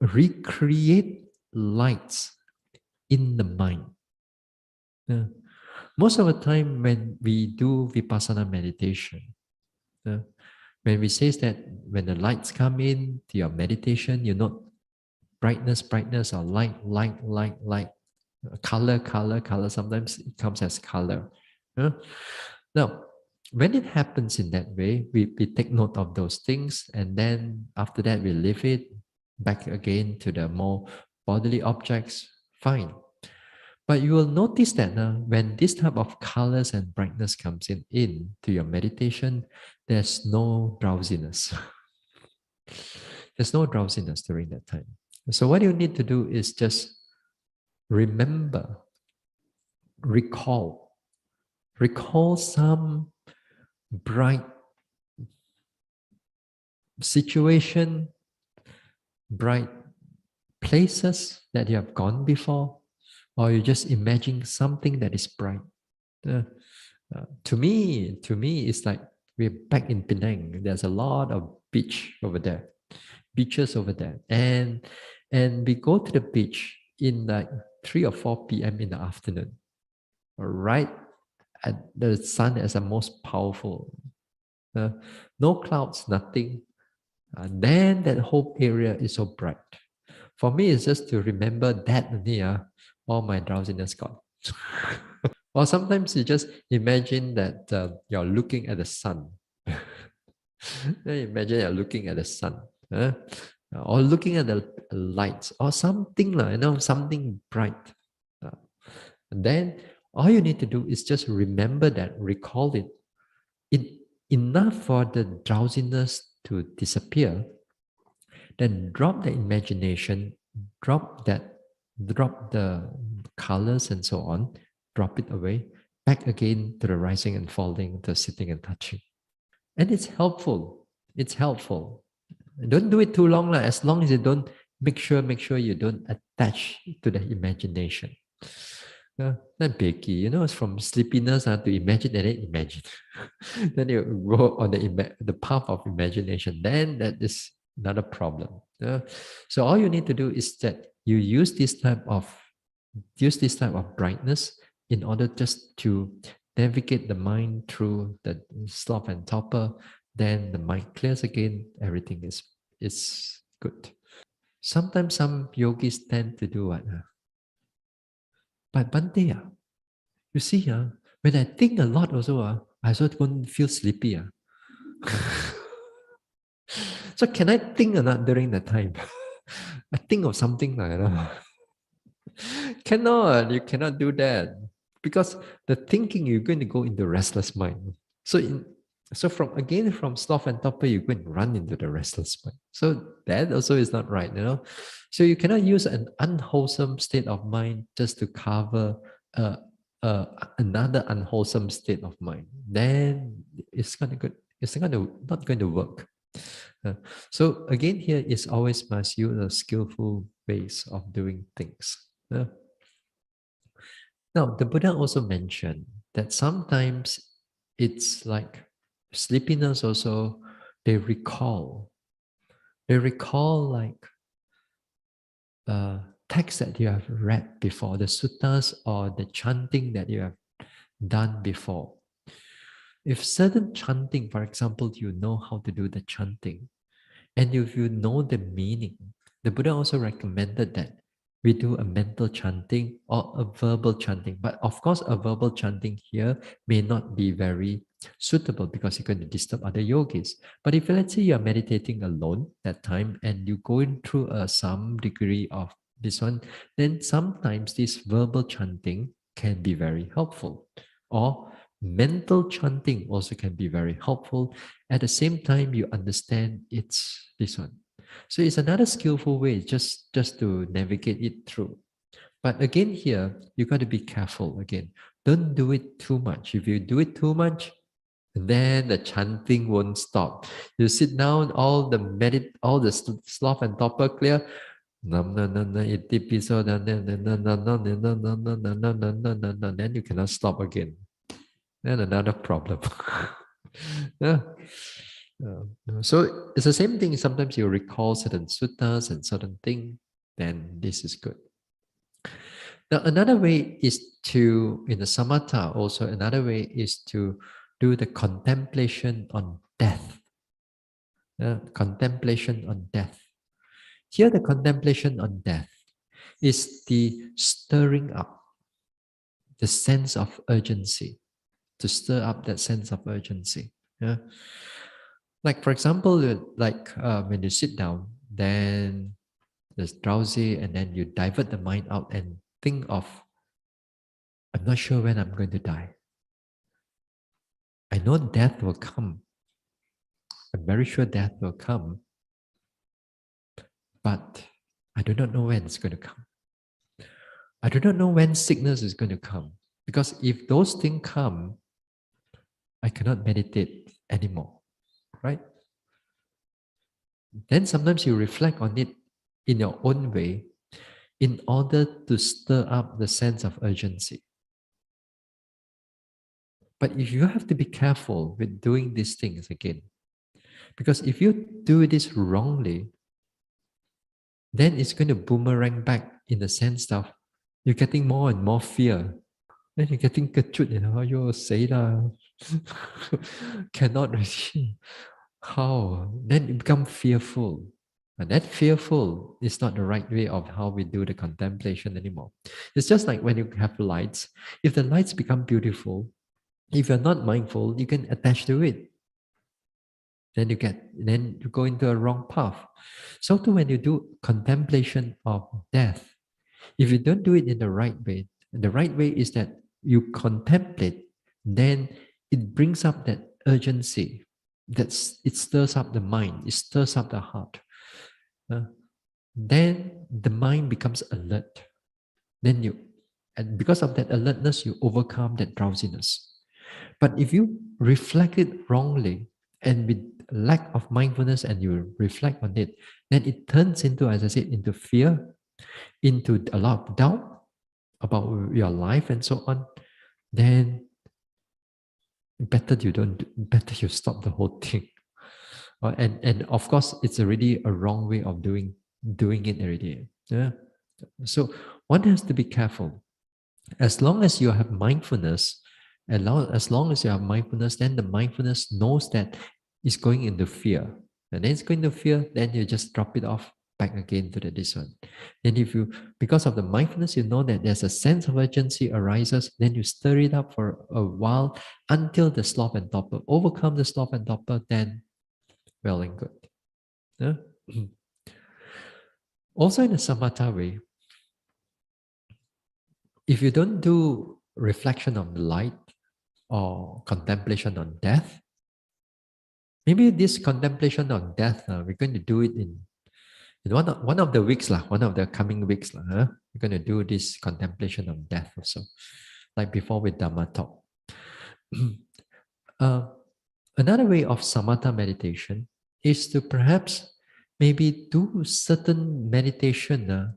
recreate lights in the mind. Most of the time when we do vipassana meditation, when we say that when the lights come in to your meditation, you note brightness, brightness, or light, light, light, light, color, color, color. Sometimes it comes as color. Now, when it happens in that way, we take note of those things, and then after that, we leave it back again to the more bodily objects. Fine. But you will notice that when this type of colors and brightness comes in to your meditation, there's no drowsiness. There's no drowsiness during that time. So what you need to do is just remember, recall some bright situation, bright places that you have gone before, or you just imagine something that is bright. To me, it's like we're back in Penang. There's a lot of beaches over there, and we go to the beach in like 3 or 4 p.m. in the afternoon, right at the sun is the most powerful. No clouds, nothing. Then that whole area is so bright. For me, it's just to remember that all my drowsiness gone. Or sometimes you just imagine that you're looking at the sun. Imagine you're looking at the sun, or looking at the lights, or something like something bright. Then all you need to do is just remember that, recall it. Enough for the drowsiness to disappear. Then drop the imagination, drop the colors and so on, drop it away, back again to the rising and falling, the sitting and touching. And it's helpful. It's helpful. Don't do it too long, as long as you don't make sure you don't attach to the imagination. Not biggie, it's from sleepiness to imagine and then imagine. Then you go on the path of imagination. Then that is not a problem. So all you need to do is that you use this type of brightness in order just to navigate the mind through the slough and torpor. Then the mind clears again. Everything is good. Sometimes some yogis tend to do what? But Bante, you see, when I think a lot also, I also don't feel sleepy. So can I think or not during the time? I think of something like that. Cannot, you cannot do that. Because the thinking, you're going to go into restless mind. So from sloth and torpor, you're going to run into the restless mind. So that also is not right, So you cannot use an unwholesome state of mind just to cover another unwholesome state of mind. Then not going to work. So again, here is always must use a skillful ways of doing things. Now, the Buddha also mentioned that sometimes it's like sleepiness also, they recall like texts that you have read before, the suttas or the chanting that you have done before. If certain chanting, for example, you know how to do the chanting, and if you know the meaning, the Buddha also recommended that we do a mental chanting or a verbal chanting. But of course, a verbal chanting here may not be very suitable because you're going to disturb other yogis. But if let's say you're meditating alone that time and you're going through some degree of this one, then sometimes this verbal chanting can be very helpful. Or mental chanting also can be very helpful. At the same time, you understand it's this one. So it's another skillful way just to navigate it through. But again, here, you got to be careful again. Don't do it too much. If you do it too much, then the chanting won't stop. You sit down, all the sloth and torpor clear. Then you cannot stop again. Then another problem. Yeah. So it's the same thing. Sometimes you recall certain suttas and certain thing, then this is good. Now, another way is in the samatha, also another way is to do the contemplation on death. Contemplation on death. Here, the contemplation on death is the stirring up the sense of urgency, to stir up that sense of urgency. Yeah. Like for example, when you sit down, then there's drowsy, and then you divert the mind out and think of, I'm not sure when I'm going to die. I know death will come. I'm very sure death will come, but I do not know when it's going to come. I do not know when sickness is going to come, because if those things come, I cannot meditate anymore, right? Then sometimes you reflect on it in your own way in order to stir up the sense of urgency. But if you have to be careful with doing these things again, because if you do this wrongly, then it's going to boomerang back in the sense of you're getting more and more fear. Then you're getting kechut, you're saying, cannot really. How? Then you become fearful. And that fearful is not the right way of how we do the contemplation anymore. It's just like when you have lights. If the lights become beautiful, if you're not mindful, you can attach to it. Then you go into a wrong path. So too when you do contemplation of death, if you don't do it in the right way, the right way is that you contemplate, then it brings up that urgency. It stirs up the mind, it stirs up the heart. Then the mind becomes alert. Then you And because of that alertness, you overcome that drowsiness. But if you reflect it wrongly and with lack of mindfulness and you reflect on it, then it turns into, as I said, into fear, into a lot of doubt about your life and so on. Then better you stop the whole thing. And of course, it's already a wrong way of doing it already. Yeah. So one has to be careful. As long as you have mindfulness, as long as you have mindfulness, then the mindfulness knows that it's going into fear. And then it's going to fear, then you just drop it off back again to this one. And if you, because of the mindfulness, you know that there's a sense of urgency arises, then you stir it up for a while until the sloth and torpor. Overcome the sloth and torpor, then well and good. Yeah? Also in a samatha way, if you don't do reflection on the light or contemplation on death, maybe this contemplation on death, we're going to do it in one of the weeks, one of the coming weeks. We're going to do this contemplation on death also, like before with Dhamma talk. Another way of samatha meditation is to perhaps maybe do certain meditation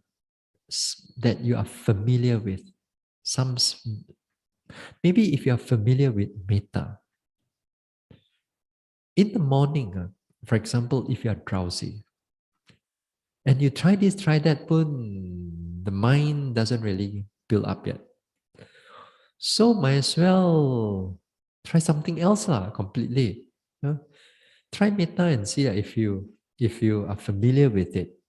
that you are familiar with. Maybe if you are familiar with metta, in the morning, for example, if you are drowsy, and you try this, try that, but the mind doesn't really build up yet. So might as well try something else completely. Try metta and see if you are familiar with it.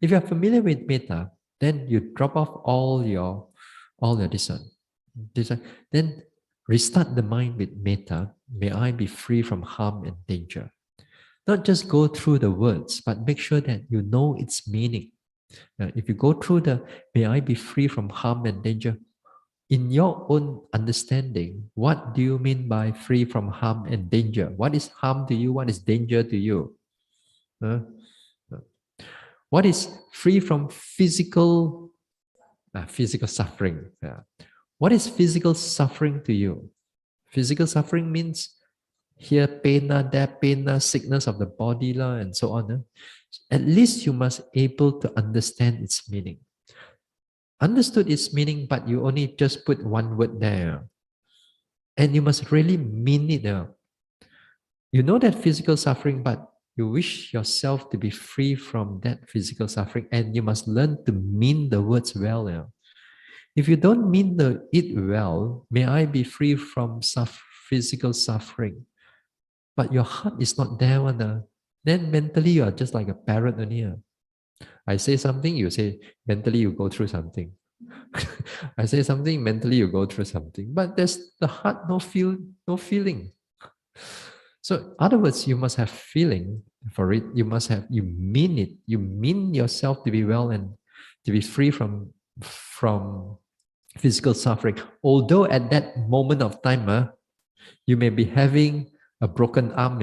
If you are familiar with metta, then you drop off all your this one. Then restart the mind with metta. May I be free from harm and danger. Not just go through the words, but make sure that you know its meaning. If you go through the may I be free from harm and danger, in your own understanding, what do you mean by free from harm and danger? What is harm to you? What is danger to you? Uh, what is free from physical suffering? What is physical suffering to you? Physical suffering means here pain, there pain, sickness of the body, and so on. At least you must able to understand its meaning. Understood its meaning, but you only just put one word there. And you must really mean it. You know that physical suffering, but you wish yourself to be free from that physical suffering, and you must learn to mean the words well. If you don't mean it well, may I be free from physical suffering, but your heart is not there, then mentally you are just like a parrot only. I say something, you say, mentally you go through something. I say something, mentally you go through something. But there's the heart, no feeling. So, in other words, you must have feeling for it. You mean it. You mean yourself to be well and to be free from physical suffering. Although at that moment of time, you may be having a broken arm,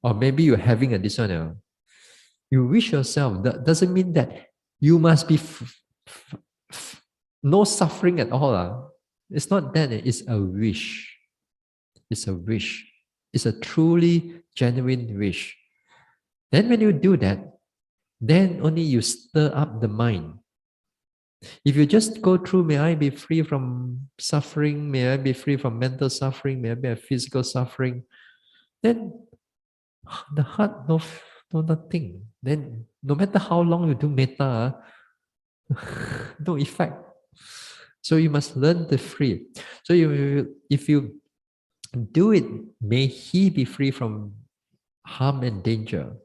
or maybe you're having a this one. You wish yourself, that doesn't mean that you must be no suffering at all. It's not that, it's a wish. It's a wish. It's a truly genuine wish. Then when you do that, then only you stir up the mind. If you just go through, may I be free from suffering, may I be free from mental suffering, may I be physical suffering, then the heart no nothing. Then no matter how long you do metta, no effect. So you must learn to free. So if you do it, may he be free from harm and danger.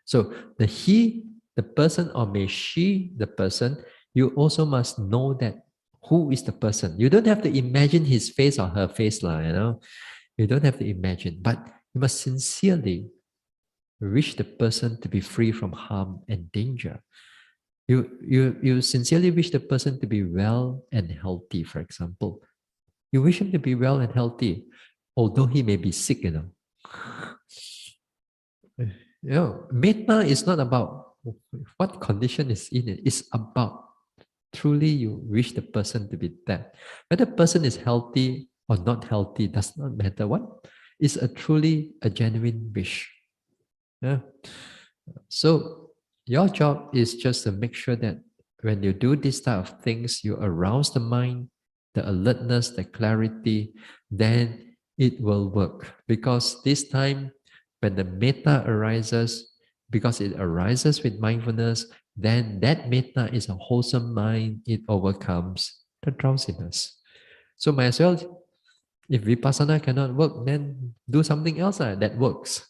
So the person, or may she, the person, you also must know that who is the person. You don't have to imagine his face or her face, You don't have to imagine, but you must sincerely wish the person to be free from harm and danger. You sincerely wish the person to be well and healthy, for example. You wish him to be well and healthy, although he may be sick, metta is not about what condition is in it. It's about truly you wish the person to be that. Whether the person is healthy or not healthy does not matter. What is a truly a genuine wish? Yeah. So your job is just to make sure that when you do this type of things, you arouse the mind, the alertness, the clarity, then it will work. Because this time, when the metta arises, because it arises with mindfulness, then that metta is a wholesome mind, it overcomes the drowsiness. So might as well, if vipassana cannot work, then do something else that works.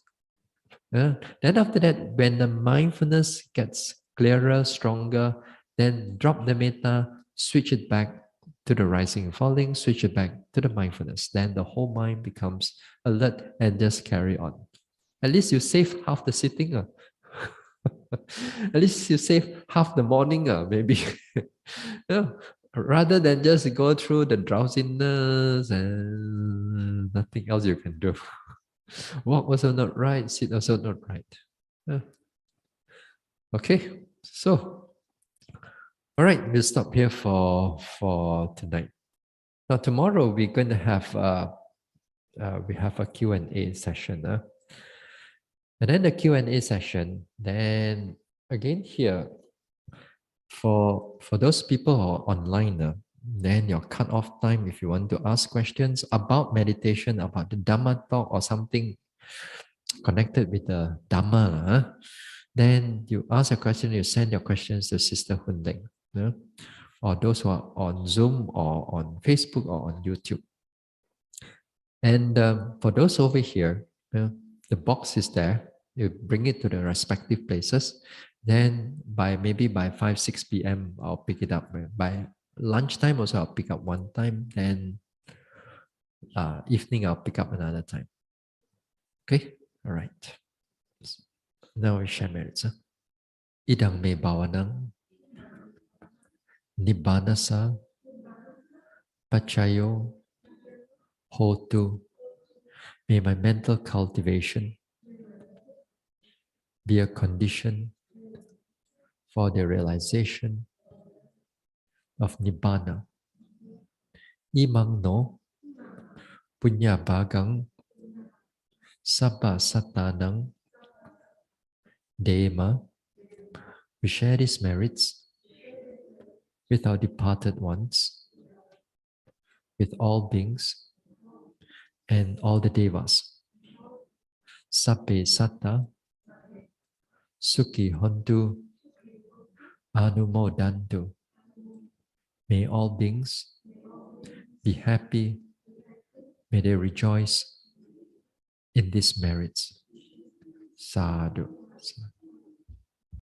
Then after that, when the mindfulness gets clearer, stronger, then drop the metta, switch it back to the rising and falling, switch it back to the mindfulness. Then the whole mind becomes alert and just carry on. At least you save half the sitting. At least you save half the morning, maybe. Yeah. Rather than just go through the drowsiness and nothing else you can do. Walk also not right, sit also not right. Yeah. Okay, so all right, we'll stop here for tonight. Now tomorrow we're going to have we have a Q&A session. And then the Q&A session, then again here, for those people who are online, then your cut-off time, if you want to ask questions about meditation, about the Dhamma talk or something connected with the Dhamma, then you ask a question, you send your questions to Sister Hun Ling, or those who are on Zoom or on Facebook or on YouTube. And for those over here, the box is there. You bring it to the respective places. Then maybe by 5, 6 p.m., I'll pick it up. By lunchtime also, I'll pick up one time. Then evening, I'll pick up another time. Okay? All right. Now we share merits. Idang me bawanang nibbanasa pachayo hotu. May my mental cultivation be a condition for the realization of Nibbana. Imang no punya bagang sabba satanang dema. We share these merits with our departed ones, with all beings and all the devas. Sabbe satta sukhi hontu anumodantu. May all beings be happy. May they rejoice in these merits. Sadhu.